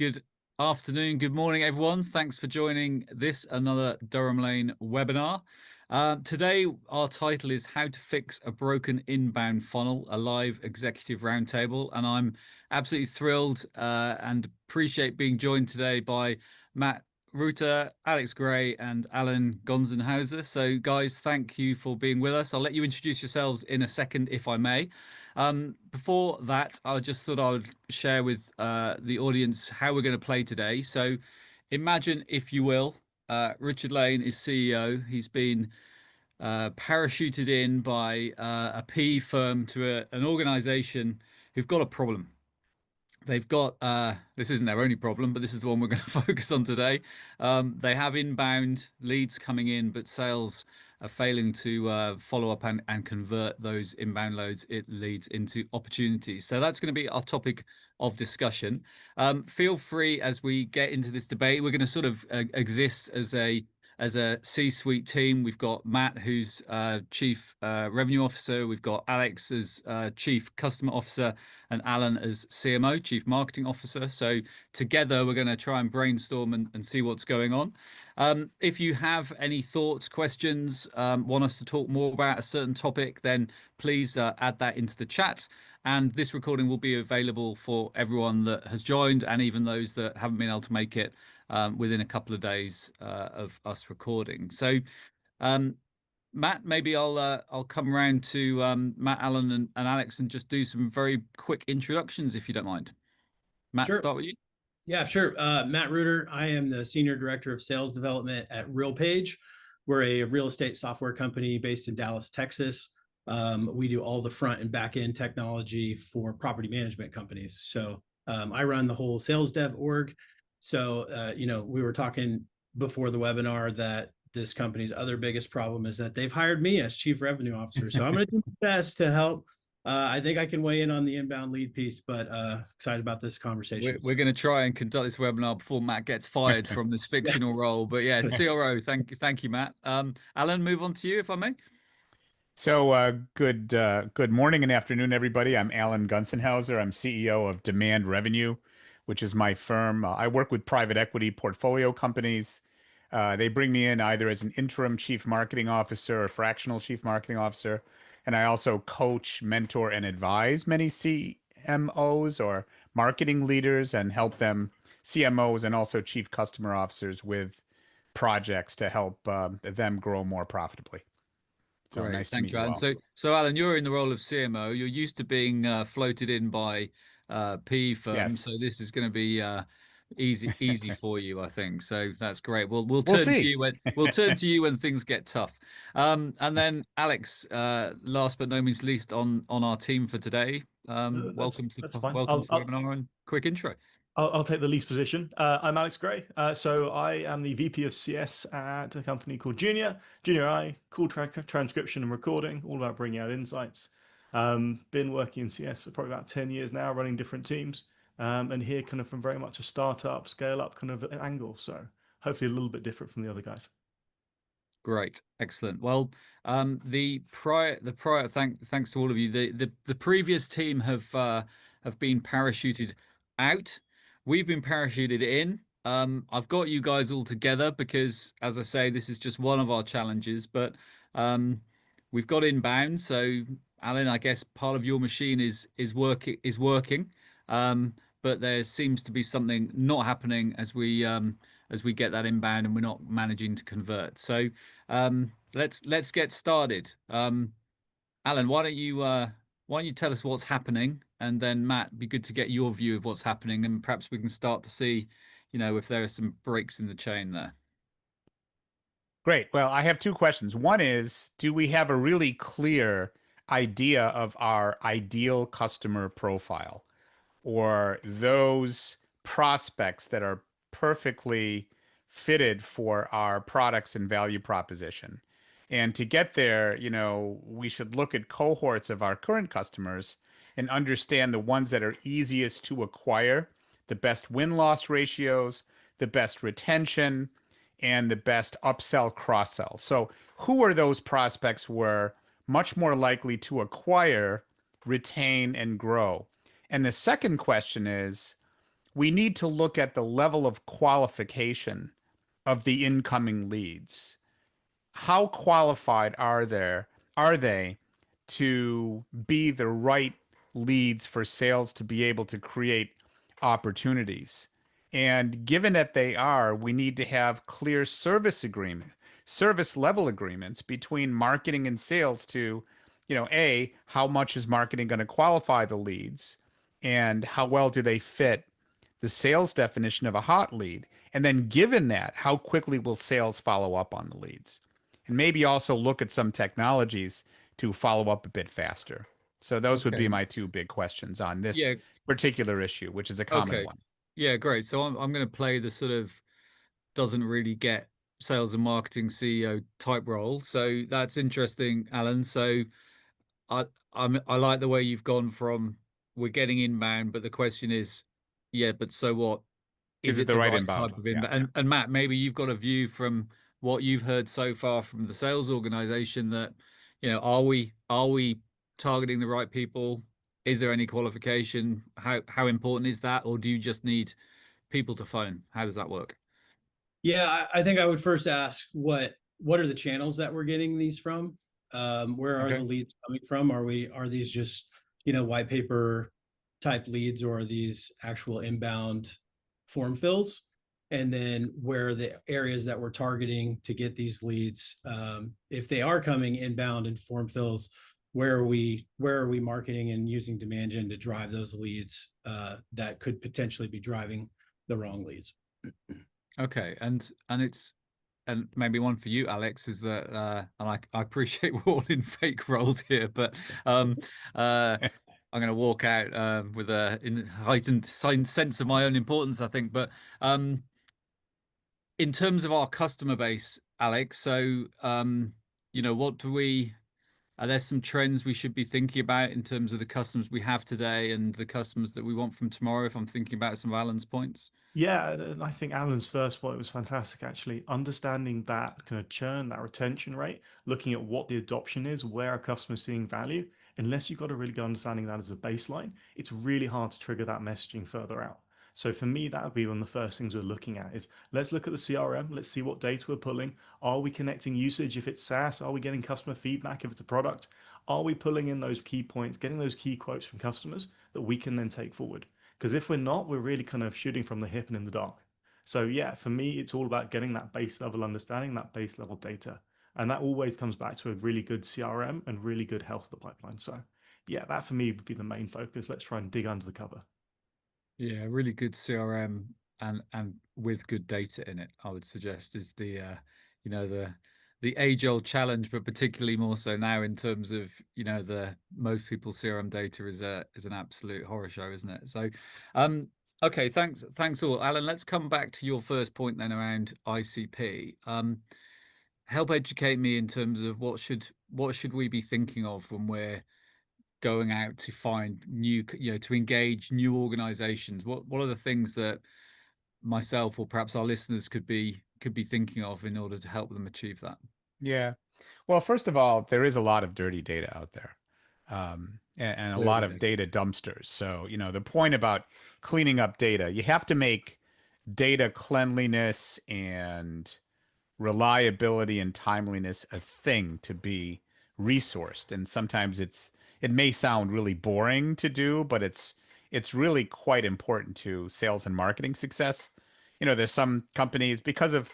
Good afternoon, good morning, everyone. Thanks for joining another Durham Lane webinar. Today, our title is How to Fix a Broken Inbound Funnel, a live executive roundtable. And I'm absolutely thrilled and appreciate being joined today by Matt Reuter, Alex Gray, and Alan Gonzenhauser. So, guys, thank you for being with us. I'll let you introduce yourselves in a second, if I may. Before that, I just thought I would share with the audience how we're going to play today. So, imagine, if you will, Richard Lane is CEO. He's been parachuted in by a PE firm to an organization who've got a problem. They've got this isn't their only problem, but this is the one we're going to focus on today. They have inbound leads coming in, but sales are failing to follow up and convert those inbound leads into opportunities. So that's going to be our topic of discussion. Feel free as we get into this debate. We're going to sort of exist as a C-suite team. We've got Matt, who's Chief Revenue Officer. We've got Alex as Chief Customer Officer and Alan as CMO, Chief Marketing Officer. So together, we're going to try and brainstorm and see what's going on. If you have any thoughts, questions, want us to talk more about a certain topic, then please add that into the chat. And this recording will be available for everyone that has joined and even those that haven't been able to make it within a couple of days of us recording. So, Matt, maybe I'll come around to Matt, Alan, and Alex and just do some very quick introductions, if you don't mind. Matt, Sure. start with you. Yeah, sure. Matt Reuter. I am the Senior Director of Sales Development at RealPage. We're a real estate software company based in Dallas, Texas. We do all the front and back end technology for property management companies. So I run the whole sales dev org. So, we were talking before the webinar that this company's other biggest problem is that they've hired me as Chief Revenue Officer. So I'm going to do my best to help. I think I can weigh in on the inbound lead piece, but excited about this conversation. We're going to try and conduct this webinar before Matt gets fired from this fictional role. But yeah, CRO, thank you, Matt. Alan, move on to you, if I may. So good morning and afternoon, everybody. I'm Alan Gunzenhauser. I'm CEO of Demand Revenue, which is my firm. I work with private equity portfolio companies. They bring me in either as an interim chief marketing officer or fractional chief marketing officer. And I also coach, mentor, and advise many CMOs or marketing leaders and help them, CMOs and also chief customer officers, with projects to help them grow more profitably. So Great, nice to thank meet you, you Alan. all. So Alan, you're in the role of CMO. You're used to being floated in by PE firms, Yes. so this is going to be easy for you, I think. So that's great. We'll We'll turn to see. you when things get tough. And then Alex, last but no means least on our team for today. Welcome to That's fine. welcome to the webinar and quick intro. I'll take the least position. I'm Alex Gray. So I am the VP of CS at a company called Junior I, call transcription and recording, all about bringing out insights. Been working in CS for probably about 10 years now, running different teams, and here kind of from very much a startup, scale up kind of an angle. So hopefully a little bit different from the other guys. Great, excellent. Well, thanks to all of you. The previous team have been parachuted out. We've been parachuted in. I've got you guys all together because, as I say, this is just one of our challenges. But we've got inbound. So, Alan, I guess part of your machine is working. But there seems to be something not happening as we get that inbound, and we're not managing to convert. So let's get started. Alan, why don't you tell us what's happening, and then Matt, it'd be good to get your view of what's happening, and perhaps we can start to see, if there are some breaks in the chain there. Great. Well, I have two questions. One is, do we have a really clear idea of our ideal customer profile, or those prospects that are perfectly fitted for our products and value proposition? And to get there, we should look at cohorts of our current customers and understand the ones that are easiest to acquire, the best win-loss ratios, the best retention, and the best upsell cross-sell. So who are those prospects we're much more likely to acquire, retain, and grow? And the second question is, we need to look at the level of qualification of the incoming leads. How qualified are they to be the right leads for sales to be able to create opportunities? And given that they are, we need to have clear service level agreements between marketing and sales to, A, how much is marketing going to qualify the leads, and how well do they fit the sales definition of a hot lead? And then given that, how quickly will sales follow up on the leads? And maybe also look at some technologies to follow up a bit faster. So those would be Okay. my two big questions on this Yeah. particular issue, which is a common Okay. one. Yeah, great. So I'm going to play the sort of doesn't really get sales and marketing CEO type role. So that's interesting, Alan. So I I like the way you've gone from we're getting inbound, but the question is, yeah, but so what? Is Is it it the the right right inbound? type of Yeah. inbound? And Matt, maybe you've got a view from what you've heard so far from the sales organization that, are we targeting the right people? Is there any qualification? How important is that? Or do you just need people to phone? How does that work? Yeah, I think I would first ask what are the channels that we're getting these from? Where are the Okay. leads coming from? Are these just, white paper type leads, or are these actual inbound form fills? And then where are the areas that we're targeting to get these leads? If they are coming inbound and form fills, where are we marketing and using demand gen to drive those leads that could potentially be driving the wrong leads? Okay. And maybe one for you, Alex, is that and I appreciate we're all in fake roles here, but um I'm going to walk out with a in heightened sense of my own importance, I think. But um, in terms of our customer base, Alex, so what do we? Are there some trends we should be thinking about in terms of the customers we have today and the customers that we want from tomorrow? If I'm thinking about some of Alan's points. Yeah, and I think Alan's first point was fantastic, actually. Understanding that kind of churn, that retention rate, looking at what the adoption is, where a customer's seeing value. Unless you've got a really good understanding of that as a baseline, it's really hard to trigger that messaging further out. So for me, that would be one of the first things we're looking at is let's look at the CRM, let's see what data we're pulling. Are we connecting usage if it's SaaS? Are we getting customer feedback if it's a product? Are we pulling in those key points, getting those key quotes from customers that we can then take forward? Because if we're not, we're really kind of shooting from the hip and in the dark. So yeah, for me, it's all about getting that base level understanding, that base level data. And that always comes back to a really good CRM and really good health of the pipeline. So yeah, that for me would be the main focus. Let's try and dig under the cover. Yeah, really good CRM and with good data in it, I would suggest is the age-old challenge, but particularly more so now in terms of, the most people's CRM data is an absolute horror show, isn't it? So okay, thanks all. Alan, let's come back to your first point then around ICP. Help educate me in terms of what should we be thinking of when we're going out to find new, to engage new organizations. What are the things that myself or perhaps our listeners could be thinking of in order to help them achieve that? Yeah. Well, first of all, there is a lot of dirty data out there, and a lot of Clearly. data dumpsters. So, the point about cleaning up data, you have to make data cleanliness and reliability and timeliness a thing to be resourced. And sometimes it may sound really boring to do, but it's really quite important to sales and marketing success. There's some companies because of,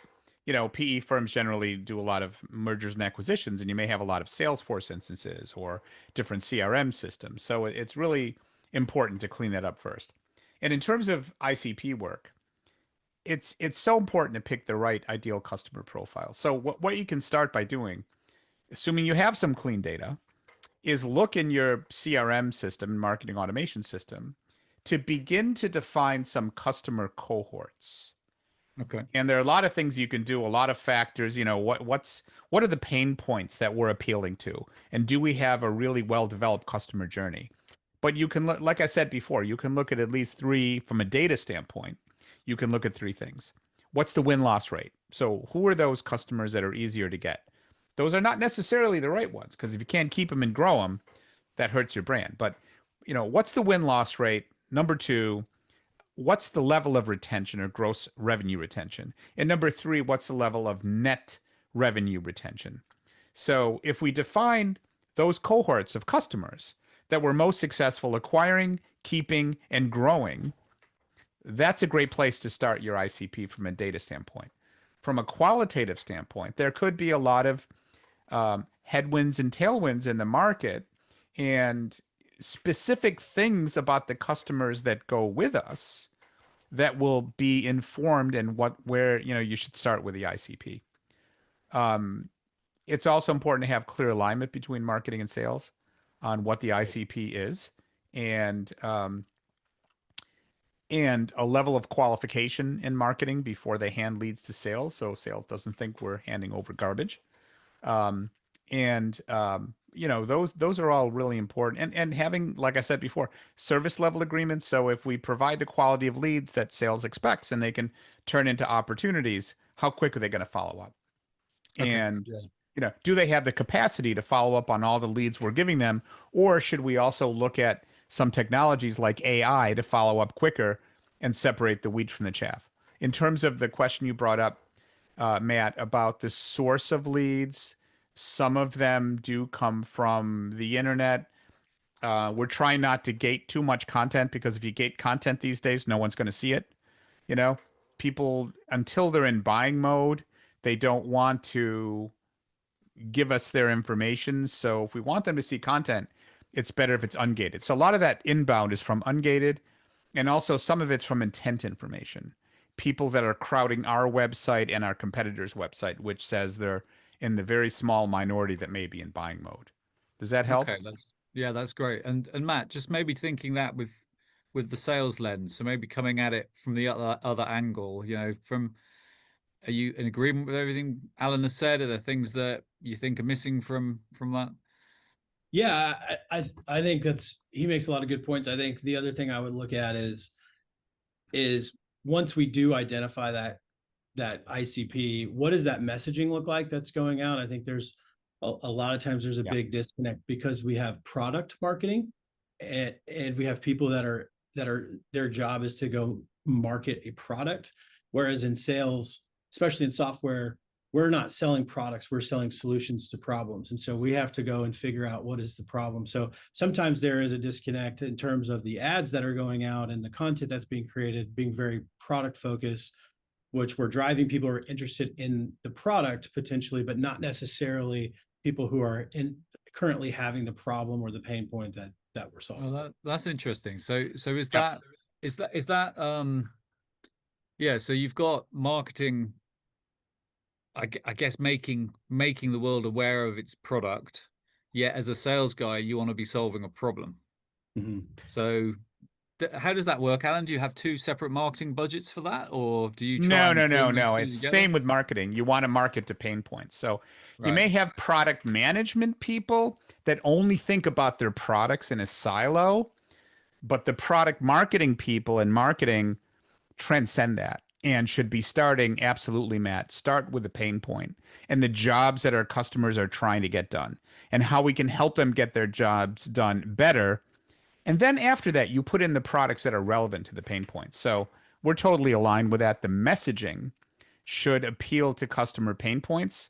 PE firms generally do a lot of mergers and acquisitions, and you may have a lot of Salesforce instances or different CRM systems. So it's really important to clean that up first. And in terms of ICP work, it's so important to pick the right ideal customer profile. So what you can start by doing, assuming you have some clean data, is look in your CRM system, marketing automation system, to begin to define some customer cohorts. Okay. And there are a lot of things you can do, a lot of factors. What are the pain points that we're appealing to, and do we have a really well developed customer journey? But you can look, like I said before, you can look at least three from a data standpoint. You can look at three things. What's the win loss rate? So who are those customers that are easier to get? Those are not necessarily the right ones, because if you can't keep them and grow them, that hurts your brand. But what's the win loss rate? Number two, what's the level of retention or gross revenue retention? And number three, what's the level of net revenue retention? So if we define those cohorts of customers that were most successful acquiring, keeping, and growing, that's a great place to start your ICP from a data standpoint. From a qualitative standpoint, there could be a lot of headwinds and tailwinds in the market, and specific things about the customers that go with us that will be informed in where you should start with the ICP. It's also important to have clear alignment between marketing and sales on what the ICP is, and a level of qualification in marketing before they hand leads to sales, so sales doesn't think we're handing over garbage. Those are all really important, and having, like I said before, service level agreements. So if we provide the quality of leads that sales expects and they can turn into opportunities, how quick are they going to follow up? Okay. And Yeah. do they have the capacity to follow up on all the leads we're giving them, or should we also look at some technologies like AI to follow up quicker and separate the wheat from the chaff? In terms of the question you brought up, Matt, about the source of leads, some of them do come from the internet. We're trying not to gate too much content, because if you gate content these days, no one's going to see it. People, until they're in buying mode, they don't want to give us their information. So if we want them to see content, it's better if it's ungated. So a lot of that inbound is from ungated, and also some of it's from intent information. People that are crowding our website and our competitor's website, which says they're in the very small minority that may be in buying mode. Does that help? Okay, that's great. And Matt, just maybe thinking that with the sales lens, so maybe coming at it from the other angle, are you in agreement with everything Alan has said? Are there things that you think are missing from that? Yeah, I think he makes a lot of good points. I think the other thing I would look at is once we do identify that ICP, what does that messaging look like that's going out? I think there's a lot of times there's a big disconnect, because we have product marketing and we have people that are their job is to go market a product, whereas in sales, especially in software, we're not selling products, we're selling solutions to problems. And so we have to go and figure out what is the problem. So sometimes there is a disconnect in terms of the ads that are going out and the content that's being created being very product focused, which we're driving people who are interested in the product potentially, but not necessarily people who are currently having the problem or the pain point that we're solving. Well, that's interesting. So is that yeah, so you've got marketing, I guess making the world aware of its product, yet as a sales guy you want to be solving a problem. Mm-hmm. So how does that work, Alan? Do you have two separate marketing budgets for that, or do you No. try It's together? same with marketing. You want to market to pain points. So you may have product management people that only think about their products in a silo, but the product marketing people in marketing transcend that and should be starting, absolutely, Matt, start with the pain point and the jobs that our customers are trying to get done and how we can help them get their jobs done better. And then after that, you put in the products that are relevant to the pain points. So we're totally aligned with that. The messaging should appeal to customer pain points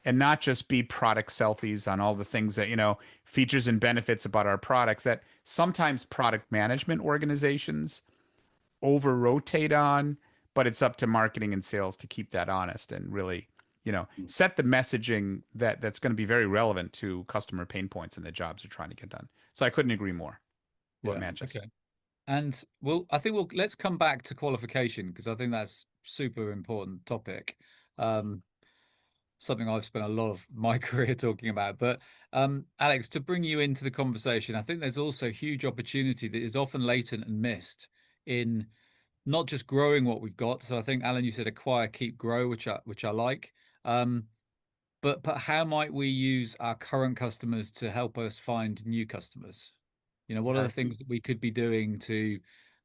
and not just be product selfies on all the things that, features and benefits about our products that sometimes product management organizations over rotate on, but it's up to marketing and sales to keep that honest and really, set the messaging that's going to be very relevant to customer pain points and the jobs they're trying to get done. So I couldn't agree more. What Matt just said. And let's come back to qualification, because I think that's super important topic. Something I've spent a lot of my career talking about. But Alex, to bring you into the conversation, I think there's also huge opportunity that is often latent and missed in not just growing what we've got. So I think, Alan, you said acquire, keep, grow, which I like. But how might we use our current customers to help us find new customers? What are the things that we could be doing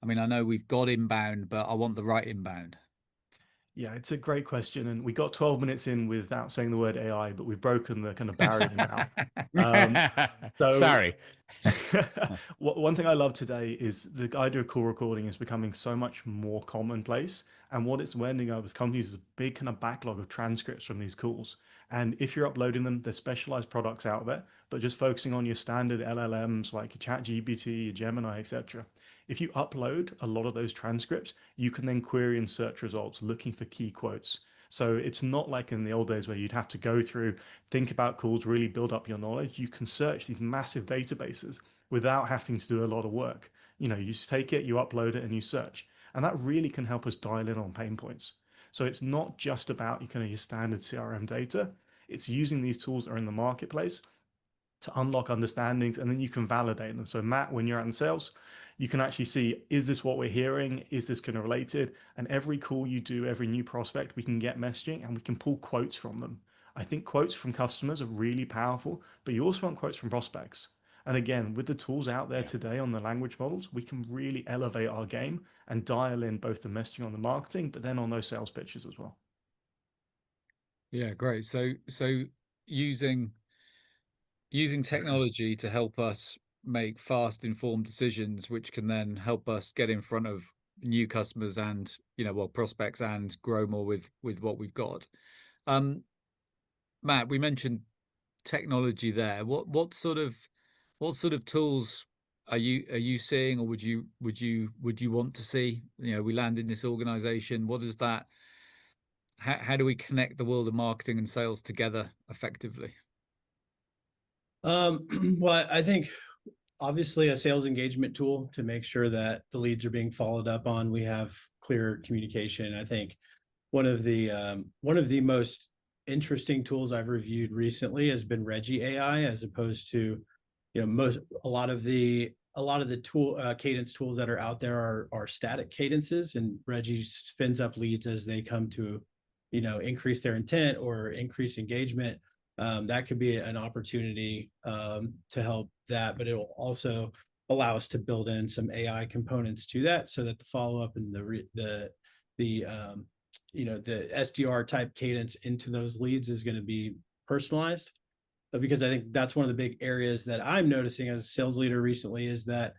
I know we've got inbound, but I want the right inbound. Yeah, it's a great question. And we got 12 minutes in without saying the word AI, but we've broken the kind of barrier now. Sorry. One thing I love today is the idea of call recording is becoming so much more commonplace. And what it's ending up with companies is a big kind of backlog of transcripts from these calls. And if you're uploading them, there's specialized products out there, but just focusing on your standard LLMs like ChatGPT, Gemini, etc. If you upload a lot of those transcripts, you can then query in search results looking for key quotes. So it's not like in the old days where you'd have to go through, think about calls, really build up your knowledge. You can search these massive databases without having to do a lot of work. You know, you just take it, you upload it, and you search. And that really can help us dial in on pain points. So it's not just about your standard CRM data. It's using these tools that are in the marketplace to unlock understandings, and then you can validate them. So Matt, when you're out in sales, you can actually see, is this what we're hearing? Is this kind of related? And every call you do, every new prospect, we can get messaging and we can pull quotes from them. I think quotes from customers are really powerful, but you also want quotes from prospects. And again, with the tools out there Yeah. today on the language models, we can really elevate our game and dial in both the messaging on the marketing, but then on those sales pitches as well. Yeah, great. So using technology to help us make fast, informed decisions, which can then help us get in front of new customers and, well, prospects, and grow more with what we've got. Matt, we mentioned technology there. What sort of tools are you seeing, or would you want to see? We land in this organization. What is that? How do we connect the world of marketing and sales together effectively? Well, I think obviously a sales engagement tool to make sure that the leads are being followed up on. We have clear communication. I think one of the most interesting tools I've reviewed recently has been Reggie AI, as opposed to, a lot of the tool cadence tools that are out there are static cadences, and Reggie spins up leads as they come to, increase their intent or increase engagement. That could be an opportunity to help that, but it'll also allow us to build in some AI components to that, so that the follow up and the the SDR type cadence into those leads is going to be personalized. Because I think that's one of the big areas that I'm noticing as a sales leader recently, is that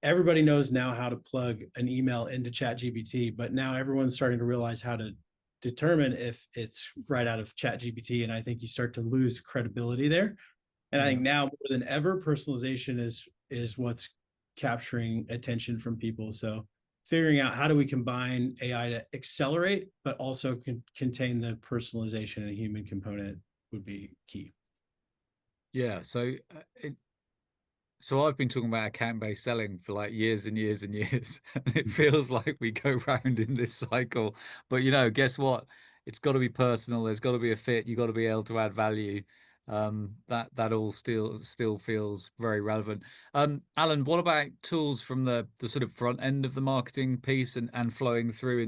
everybody knows now how to plug an email into ChatGPT, but now everyone's starting to realize how to determine if it's right out of ChatGPT. And I think you start to lose credibility there. And I think now more than ever, personalization is what's capturing attention from people. So figuring out how do we combine AI to accelerate, but also contain the personalization and human component would be key. Yeah. So I've been talking about account-based selling for like years and years and years, and it feels like we go round in this cycle. But guess what? It's got to be personal. There's got to be a fit. You got to be able to add value. That all still feels very relevant. Alan, what about tools from the sort of front end of the marketing piece and flowing through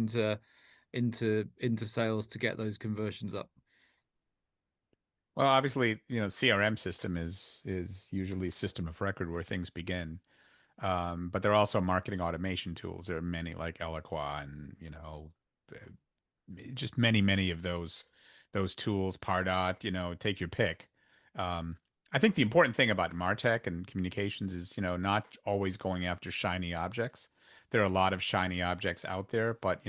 into sales to get those conversions up? Well, obviously, CRM system is usually a system of record where things begin. But there are also marketing automation tools. There are many like Eloqua and, just many of those tools, Pardot, take your pick. I think the important thing about MarTech and communications is, not always going after shiny objects. There are a lot of shiny objects out there, but,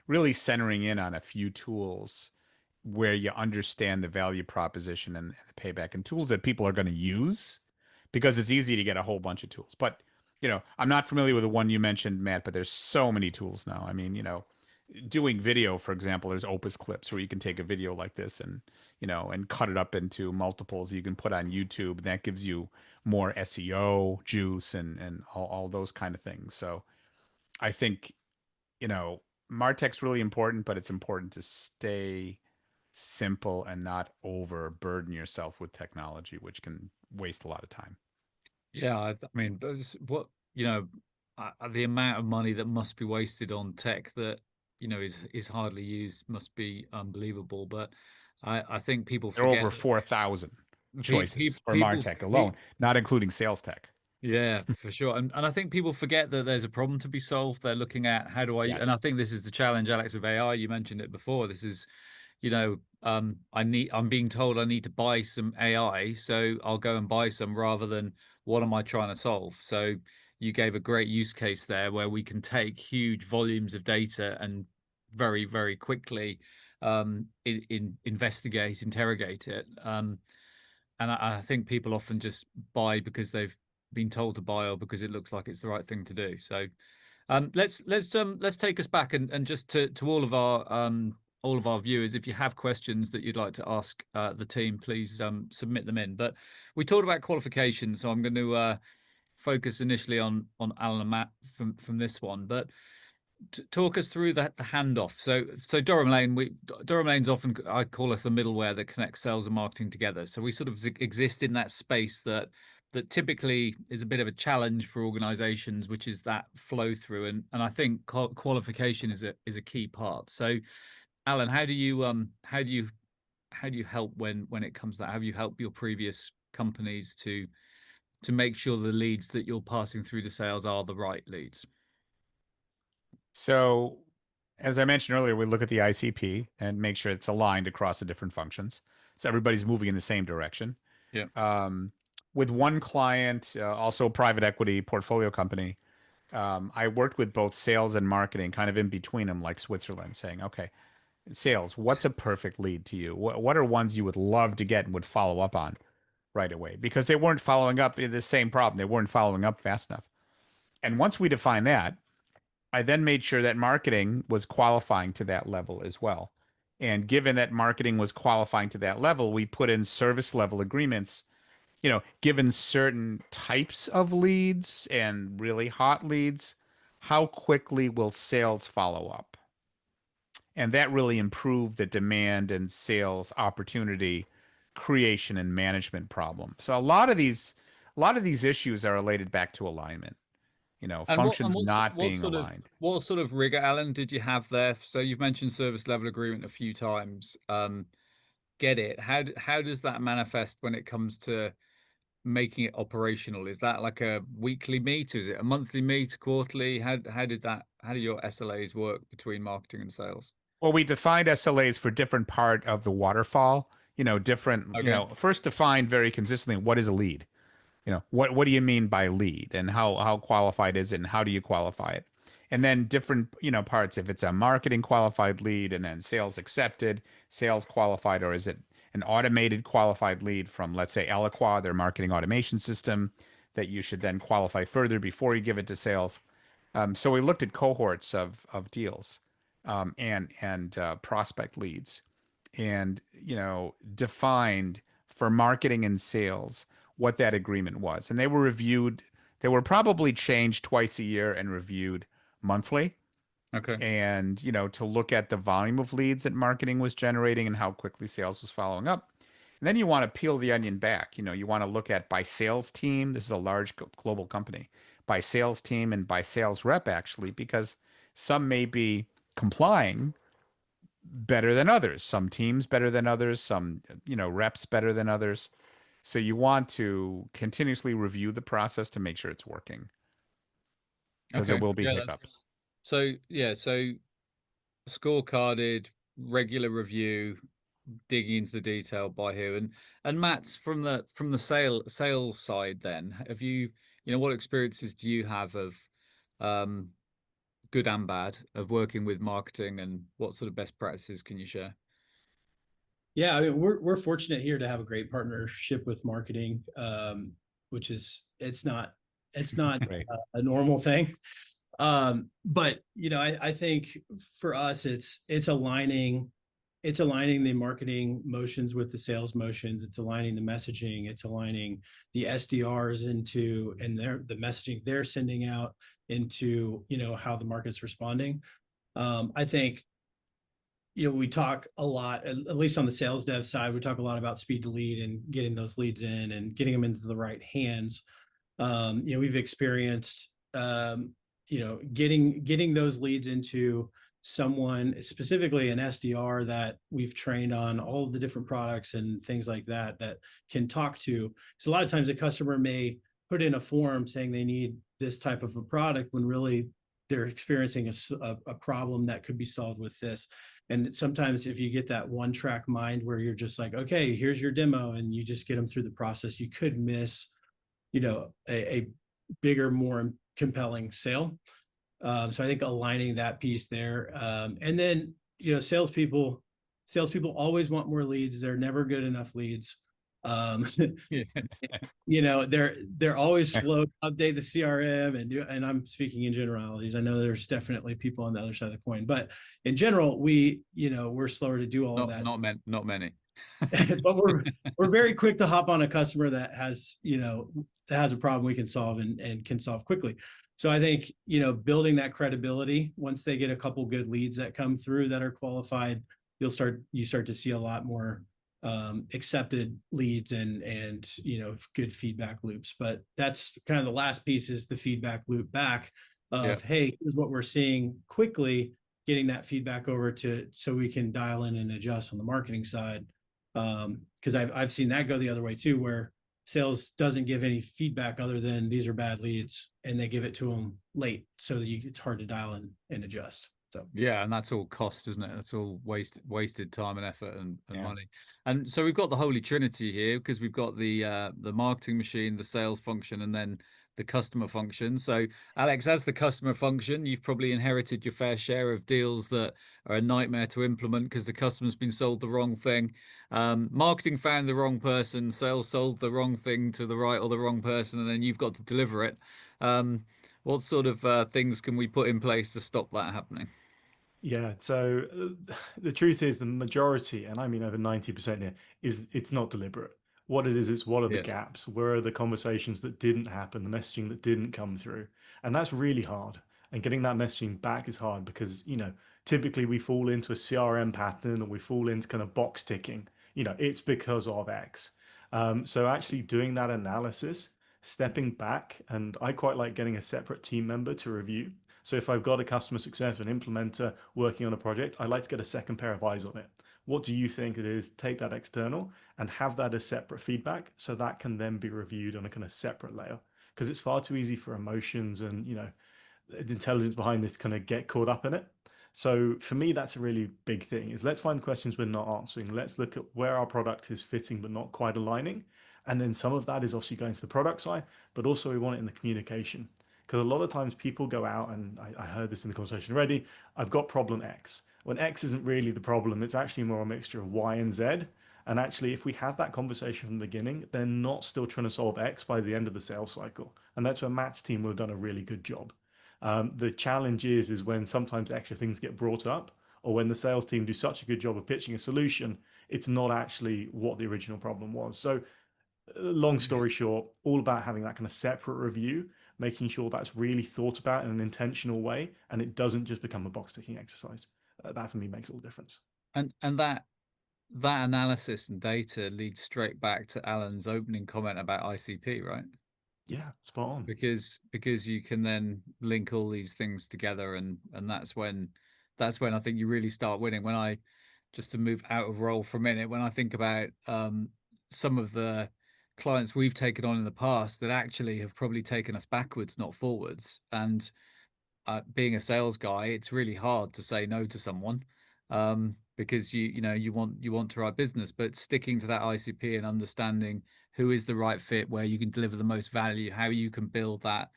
really centering in on a few tools where you understand the value proposition and the payback, and tools that people are going to use, because it's easy to get a whole bunch of tools. But, I'm not familiar with the one you mentioned, Matt, but there's so many tools now. I mean, doing video, for example, there's Opus Clips where you can take a video like this and, and cut it up into multiples you can put on YouTube. That gives you more SEO juice and all those kind of things. So I think, MarTech's really important, but it's important to stay simple and not overburden yourself with technology, which can waste a lot of time. Yeah, I mean, what the amount of money that must be wasted on tech that is hardly used must be unbelievable. But I think people There are forget over 4,000 choices for people, MarTech alone, not including sales tech. yeah, for sure. And I think people forget that there's a problem to be solved. They're looking at how do I, and I Yes. think this is the challenge, Alex, with AI. You mentioned it before. This is, I'm being told I need to buy some AI, so I'll go and buy some rather than what am I trying to solve? So you gave a great use case there where we can take huge volumes of data and very, very quickly interrogate it. And I think people often just buy because they've been told to buy or because it looks like it's the right thing to do. So let's take us back and just to all of our viewers, if you have questions that you'd like to ask the team, please submit them in. But we talked about qualification, so I'm going to focus initially on Alan and Matt from this one. But talk us through the handoff. So Durham Lane, Durham Lane's often, I call us the middleware that connects sales and marketing together. So we sort of exist in that space that typically is a bit of a challenge for organizations, which is that flow through. And I think qualification is a key part. So Alan, how do you help when it comes to that? How have you helped your previous companies to make sure the leads that you're passing through to sales are the right leads? So, as I mentioned earlier, we look at the ICP and make sure it's aligned across the different functions. So everybody's moving in the same direction. Yeah. With one client, also a private equity portfolio company, I worked with both sales and marketing, kind of in between them, like Switzerland, saying, okay, sales, what's a perfect lead to you? What are ones you would love to get and would follow up on right away? Because they weren't following up in the same problem. They weren't following up fast enough. And once we define that, I then made sure that marketing was qualifying to that level as well. And given that marketing was qualifying to that level, we put in service level agreements, given certain types of leads and really hot leads, how quickly will sales follow up? And that really improved the demand and sales opportunity creation and management problem. So a lot of these issues are related back to alignment. And Functions not being sort of aligned. what sort of rigor, Alan, did you have there? So you've mentioned service level agreement a few times. Get it? How does that manifest when it comes to making it operational? Is that like a weekly meet? Is it a monthly meet, quarterly? How did your SLAs work between marketing and sales? Well, we defined SLAs for different part of the waterfall. Okay. First defined very consistently what is a lead. What do you mean by lead, and how qualified is it, and how do you qualify it? And then different, parts, if it's a marketing qualified lead and then sales accepted, sales qualified, or is it an automated qualified lead from, let's say, Eloqua, their marketing automation system, that you should then qualify further before you give it to sales. So we looked at cohorts of deals, and prospect leads, and defined for marketing and sales what that agreement was. And they were reviewed. They were probably changed twice a year and reviewed monthly. Okay. And to look at the volume of leads that marketing was generating and how quickly sales was following up. And then you want to peel the onion back. You want to look at by sales team. This is a large global company. By sales team and by sales rep, actually, because some may be complying better than others. Some teams better than others. Some, reps better than others. So you want to continuously review the process to make sure it's working, because there Okay. will be Yeah, hiccups. so scorecarded, regular review, digging into the detail by who. And Matt's from the sales side then. Have what experiences do you have of um good and bad of working with marketing, and what sort of best practices can you share? Yeah, I mean, we're fortunate here to have a great partnership with marketing, which is it's not Right. a normal thing. But I think for us, it's aligning the marketing motions with the sales motions. It's aligning the messaging. It's aligning the SDRs into the messaging they're sending out into how the market's responding. I think we talk a lot, at least on the sales dev side, we talk a lot about speed to lead and getting those leads in and getting them into the right hands. We've experienced, getting those leads into someone, specifically an SDR that we've trained on all of the different products and things like that can talk to. So a lot of times a customer may put in a form saying they need this type of a product when really they're experiencing a problem that could be solved with this. And sometimes if you get that one track mind where you're just like, okay, here's your demo, and you just get them through the process, you could miss, a bigger, more compelling sale. So I think aligning that piece there. And then, salespeople always want more leads. They're never good enough leads. Um, they're always slow to update the CRM and I'm speaking in generalities. I know there's definitely people on the other side of the coin, but in general, we're slower to do all of that. Not many. But we're very quick to hop on a customer that has a problem we can solve and can solve quickly. So I think building that credibility, once they get a couple good leads that come through that are qualified, you start to see a lot more accepted leads and good feedback loops. But that's kind of the last piece, is the feedback loop back of hey, here's what we're seeing, quickly getting that feedback over so we can dial in and adjust on the marketing side. Because I've seen that go the other way too, where sales doesn't give any feedback other than these are bad leads, and they give it to them late, so that it's hard to dial in and adjust. So yeah, and that's all cost, isn't it? That's all wasted time and effort and money. And so we've got the holy trinity here, because we've got the marketing machine, the sales function, and then the customer function. So Alex, as the customer function, you've probably inherited your fair share of deals that are a nightmare to implement because the customer's been sold the wrong thing. Marketing found the wrong person, sales sold the wrong thing to the right or the wrong person, and then you've got to deliver it. What sort of things can we put in place to stop that happening? Yeah, so the truth is the majority, and I mean over 90% here, is it's not deliberate. What it is, it's what are the Yes. gaps? Where are the conversations that didn't happen, the messaging that didn't come through? And that's really hard. And getting that messaging back is hard because, typically we fall into a CRM pattern, or we fall into kind of box ticking. It's because of X. So actually doing that analysis, stepping back, and I quite like getting a separate team member to review. So if I've got a customer success or an implementer working on a project, I like to get a second pair of eyes on it. What do you think it is? Take that external and have that as separate feedback, so that can then be reviewed on a kind of separate layer. Because it's far too easy for emotions and the intelligence behind this kind of get caught up in it. So for me, that's a really big thing, is let's find questions we're not answering. Let's look at where our product is fitting but not quite aligning. And then some of that is obviously going to the product side, but also we want it in the communication. Because a lot of times people go out, and I heard this in the conversation already, I've got problem X. When X isn't really the problem, it's actually more a mixture of Y and Z. And actually, if we have that conversation from the beginning, they're not still trying to solve X by the end of the sales cycle. And that's where Matt's team will have done a really good job. The challenge is when sometimes extra things get brought up, or when the sales team do such a good job of pitching a solution, it's not actually what the original problem was. So long story short, all about having that kind of separate review, making sure that's really thought about in an intentional way, and it doesn't just become a box ticking exercise. That for me makes all the difference. And that analysis and data leads straight back to Alan's opening comment about ICP, right? Yeah, spot on. Because you can then link all these things together, and that's when I think you really start winning. When I just to move out of role for a minute, when I think about some of the clients we've taken on in the past that actually have probably taken us backwards, not forwards, and being a sales guy, it's really hard to say no to someone because you want to write business, but sticking to that ICP and understanding who is the right fit, where you can deliver the most value, how you can build that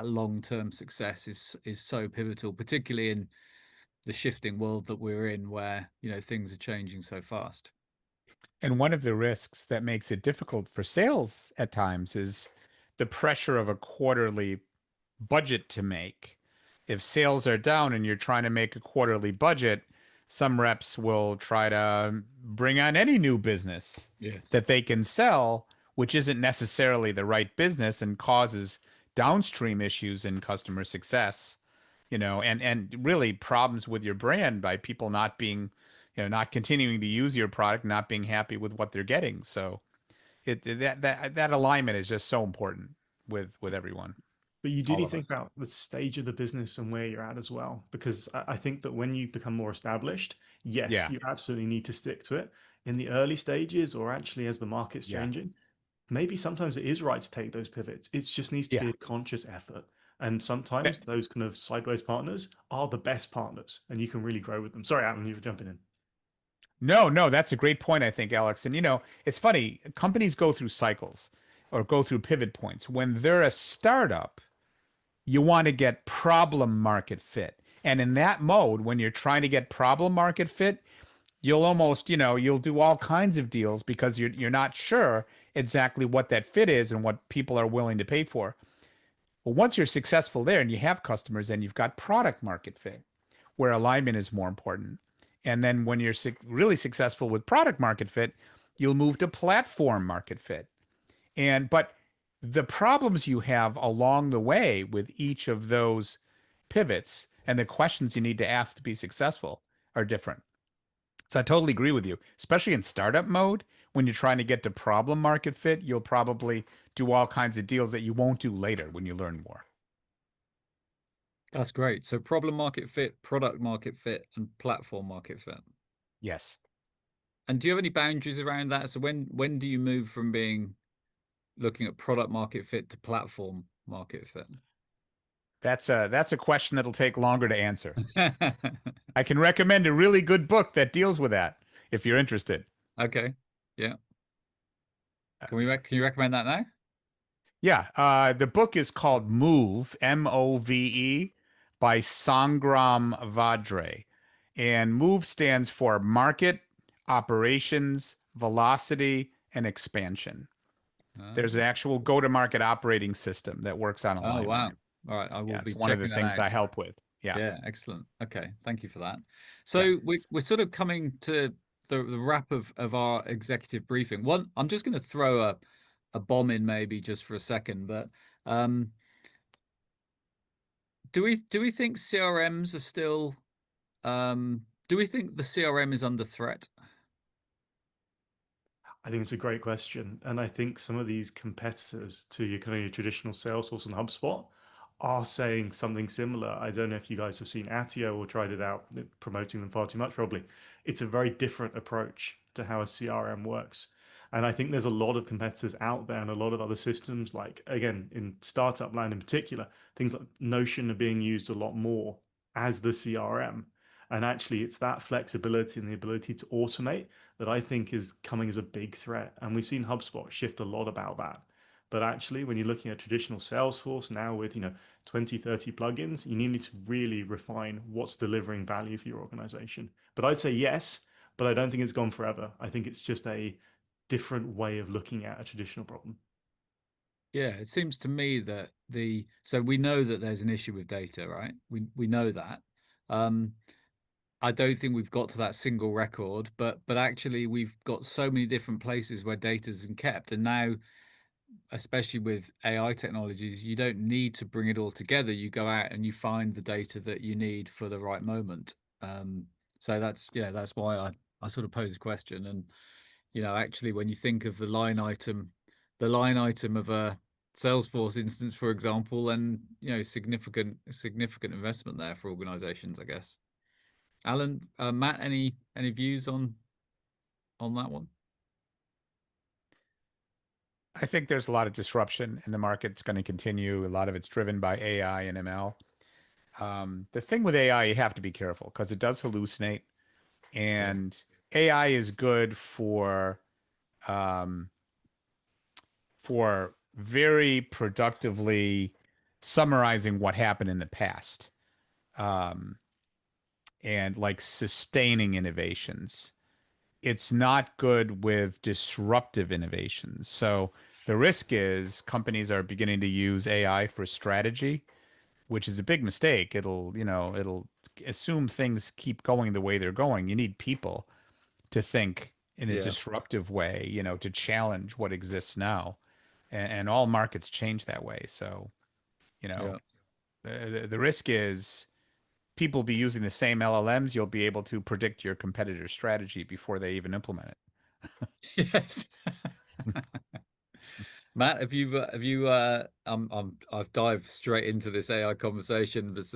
long-term success is so pivotal, particularly in the shifting world that we're in, where things are changing so fast. And one of the risks that makes it difficult for sales at times is the pressure of a quarterly budget to make. If sales are down and you're trying to make a quarterly budget, some reps will try to bring on any new business Yes. that they can sell, which isn't necessarily the right business and causes downstream issues in customer success, and really problems with your brand by people not being, not continuing to use your product, not being happy with what they're getting. So that alignment is just so important with everyone. But you do All need to of think us. about the stage of the business and where you're at as well. Because I think that when you become more established, yes, Yeah. you absolutely need to stick to it. In the early stages, or actually as the market's Yeah. changing, maybe sometimes it is right to take those pivots. It just needs to be Yeah. a conscious effort. And sometimes those kind of sideways partners are the best partners, and you can really grow with them. Sorry, Alan, you were jumping in. No, that's a great point, I think, Alex. And it's funny, companies go through cycles or go through pivot points. When they're a startup, you want to get problem market fit. And in that mode, when you're trying to get problem market fit, you'll almost, you'll do all kinds of deals because you're not sure exactly what that fit is and what people are willing to pay for. Well, once you're successful there and you have customers, and you've got product market fit, where alignment is more important. And then when you're really successful with product market fit, you'll move to platform market fit. But the problems you have along the way with each of those pivots and the questions you need to ask to be successful are different. So I totally agree with you, especially in startup mode. When you're trying to get to problem market fit, you'll probably do all kinds of deals that you won't do later when you learn more. That's great. So problem market fit, product market fit, and platform market fit. Yes. And do you have any boundaries around that? So when do you move from looking at product market fit to platform market fit? That's a question that'll take longer to answer. I can recommend a really good book that deals with that if you're interested. Okay. Yeah. Can you recommend that now? Yeah. The book is called Move, Move, by Sangram Vadre. And Move stands for Market, Operations, Velocity, and Expansion. There's an actual go-to-market operating system that works on Oh, wow. alignment. All right. I will Yeah, be it's one of the checking that things I out. help with. Yeah. Yeah, excellent. Okay, thank you for that. Yeah. So we're sort of coming to the wrap of our executive briefing. I'm just going to throw a bomb in maybe just for a second, but um, do we think CRMs are still do we think the CRM is under threat? I think it's a great question. And I think some of these competitors to your kind of your traditional Salesforce and HubSpot are saying something similar. I don't know if you guys have seen Attio or tried it out, promoting them far too much, probably. It's a very different approach to how a CRM works. And I think there's a lot of competitors out there and a lot of other systems, like, again, in startup land in particular, things like Notion are being used a lot more as the CRM. And actually, it's that flexibility and the ability to automate that I think is coming as a big threat. And we've seen HubSpot shift a lot about that. But actually, when you're looking at traditional Salesforce now with 20, 30 plugins, you need to really refine what's delivering value for your organization. But I'd say yes, but I don't think it's gone forever. I think it's just a different way of looking at a traditional problem. Yeah, it seems to me that so we know that there's an issue with data, right? We know that. Um, I don't think we've got to that single record, but actually we've got so many different places where data's been kept, and now, especially with AI technologies, you don't need to bring it all together. You go out and you find the data that you need for the right moment. So that's why I sort of pose a question. And actually, when you think of the line item of a Salesforce instance, for example, then significant investment there for organizations, I guess. Alan, Matt, any views on that one? I think there's a lot of disruption in the market. It's going to continue. A lot of it's driven by AI and ML. The thing with AI, you have to be careful because it does hallucinate, and AI is good um, for very productively summarizing what happened in the past, um, and like sustaining innovations. It's not good with disruptive innovations. So the risk is companies are beginning to use AI for strategy, which is a big mistake. It'll assume things keep going the way they're going. You need people to think in a Yeah, disruptive way, to challenge what exists now. And all markets change that way. So, you know, yeah. the risk is people be using the same LLMs, you'll be able to predict your competitor's strategy before they even implement it. Yes. Matt, I've dived straight into this AI conversation, but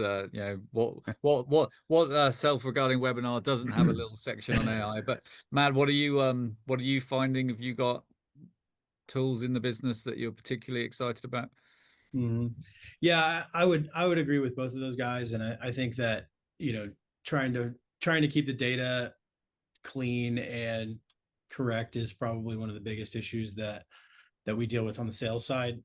what self-regarding webinar doesn't have a little section on AI? But Matt, what are you finding? Have you got tools in the business that you're particularly excited about? Mhm. Yeah, I would agree with both of those guys, and I think that, you know, trying to keep the data clean and correct is probably one of the biggest issues that we deal with on the sales side.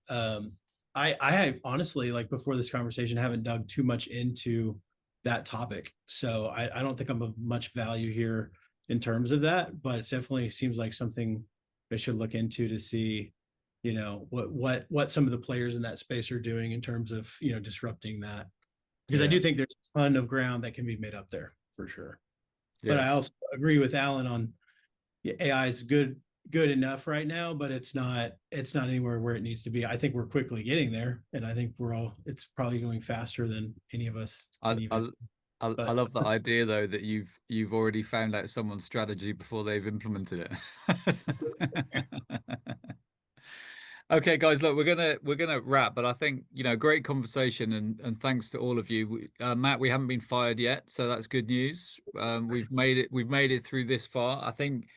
I honestly, like, before this conversation, haven't dug too much into that topic, so I don't think I'm of much value here in terms of that, but it definitely seems like something I should look into to see, you know, what some of the players in that space are doing in terms of, you know, disrupting that, because I Yeah. do think there's a ton of ground that can be made up there for sure. But Yeah. I also agree with Alan on, AI is good enough right now, but it's not anywhere where it needs to be. I think we're quickly getting there, and I think it's probably going faster than any of us I, can even. I But love the idea though that you've already found out someone's strategy before they've implemented it. Okay, guys, look, we're gonna wrap, but I think, you know, great conversation, and thanks to all of you. Matt, we haven't been fired yet, so that's good news. We've made it through this far. I think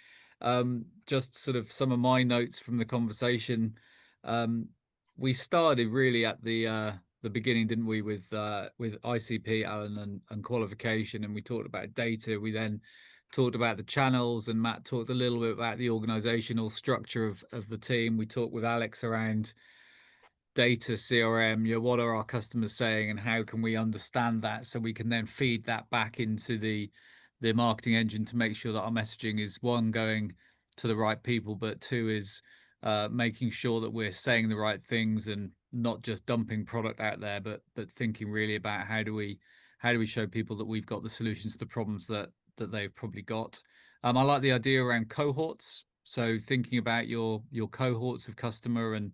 just sort of some of my notes from the conversation. Um, we started really at the beginning, didn't we, with ICP, Alan, and qualification, and we talked about data. We then talked about the channels, and Matt talked a little bit about the organizational structure of the team. We talked with Alex around data, CRM, you know, what are our customers saying and how can we understand that so we can then feed that back into the marketing engine to make sure that our messaging is, one, going to the right people, but two is making sure that we're saying the right things and not just dumping product out there, but thinking really about how do we show people that we've got the solutions to the problems that they've probably got. I like the idea around cohorts. So thinking about your cohorts of customer, and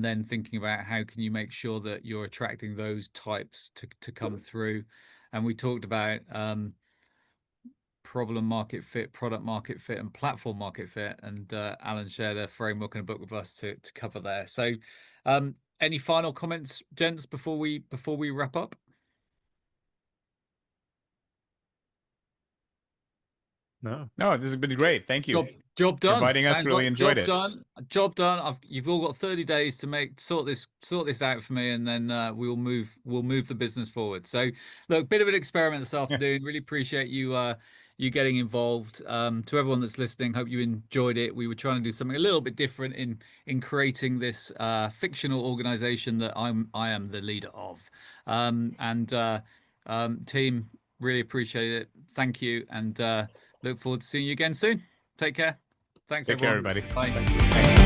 then thinking about how can you make sure that you're attracting those types to come through. And we talked about problem market fit, product market fit, and platform market fit. And Alan shared a framework and a book with us to cover there. So any final comments, gents, before we wrap up? No, this has been great. Thank you Job for done. inviting us. Sounds Really like enjoyed job it. done. Job done. You've all got 30 days to sort this out for me, and then we'll move the business forward. So, look, bit of an experiment this afternoon. Really appreciate you getting involved. To everyone that's listening, hope you enjoyed it. We were trying to do something a little bit different in creating this fictional organization that I am the leader of. Team, really appreciate it. Thank you, and look forward to seeing you again soon. Take care. Thanks, Take care, everyone. everybody. Bye. Thank you.